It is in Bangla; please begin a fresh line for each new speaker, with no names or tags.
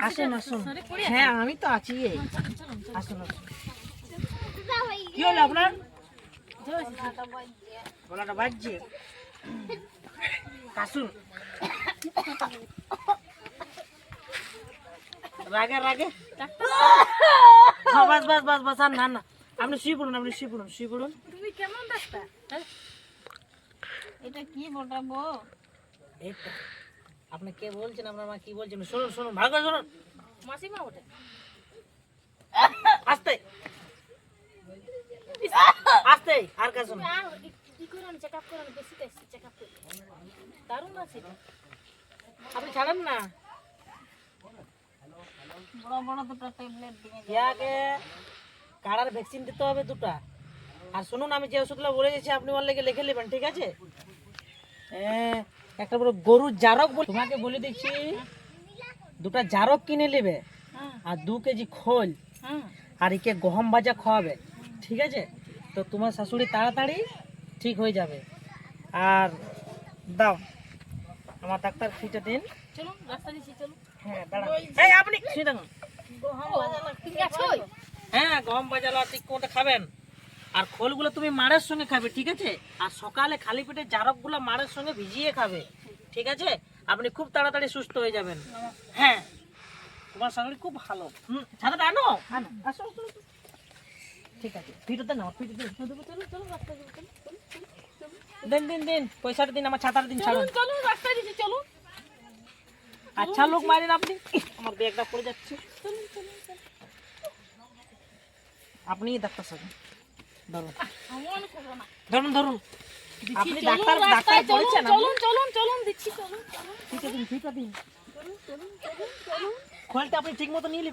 আসেন আসুন। হ্যাঁ আমি তো আছি। আসুন আসুন। কি হলো আপনার? গলাটা বাজছে। আসুন। রাগে রাগে। বাস বাস বাস বাস আর না না, আপনি শুয়ে পড়ুন, আপনি শুয়ে পড়ুন, শুয়ে পড়ুন।
তুমি কেমন ডাক্তার? এটা কি বটাবো?
এই তো। আপনি কে বলছেন, আপনার মা কি বলছেন? শুনুন শুনুন, ভালো করে শুনুন।
মাসিমা ওটা।
আস্তে আস্তে, আর কাজ শুনুন।
আর কি করেন চেকআপ করেন, বেশি কাছে চেকআপ করেন। দারুণ আছে এটা।
আপনি ছাড়েন না।
বড় বড় দুটো ট্যাবলেট দিয়ে দাও।
ইয়াকে কাড়ার ভ্যাকসিন দিতে হবে দুটা। আর শুনুন, আমি যে ওষুধগুলো বলে দিয়েছি আপনি ওর লেগে লিখে নেবেন, ঠিক আছে? একটা বড় গরুর জারক তোমাকে বলে দিচ্ছি, দুটা জারক কিনে নেবে, আর 2 কেজি খোল, আর একে গহম ভাজা খাওয়াবে, ঠিক আছে? তো তোমার শাশুড়ি তাড়াতাড়ি ঠিক হয়ে যাবে। আর দাও আমার ডাক্তার ফিটা দিন।
চলুন রাস্তা দিছি চলুন।
হ্যাঁ দাঁড়ান, এই আপনি শুয়ে থাকুন।
ঠিক আছে।
হ্যাঁ গহম ভাজা ঠিক কোনটা খাবেন, আর খোলগুলো তুমি মাড়ের সঙ্গে খাবে, ঠিক আছে? আর সকালে খালি পেটে জারকগুলো মাড়ের সঙ্গে ভিজিয়ে খাবে, ঠিক আছে? আপনি খুব তাড়াতাড়ি সুস্থ হয়ে যাবেন। হ্যাঁ তোমার শাশুড়ি খুব ভালো। ছাড়া আনো আনো, আসো আসো আসো। ঠিক আছে, ফিটোতে নাও, ফিটোতে
চলুন চলুন রাস্তা দিছি চলুন।
দিন দিন দিন, পয়সাটা দিন, আমার ছাতার দিন, ছাড়ুন।
চলুন রাস্তা দিছি চলুন।
আচ্ছা লোক মারেন আপনি। আমার ব্যাগটা পড়ে যাচ্ছে।
চলুন চলুন।
আপনি ডাক্তার সাহেব ধরুন,
আমন করব না।
ধরুন ধরুন। আপনি
চলুন
ডাক্তার ডাক্তার
রাস্তায় চলুন
বলেছেন।
চলুন চলুন চলুন দিচ্ছি চলুন চলুন
ফিটা দিন, ফিটা দিন।
চলুন চলুন চলুন চলুন।
খোলটা আপনি ঠিক মতো নিয়ে নেবেন।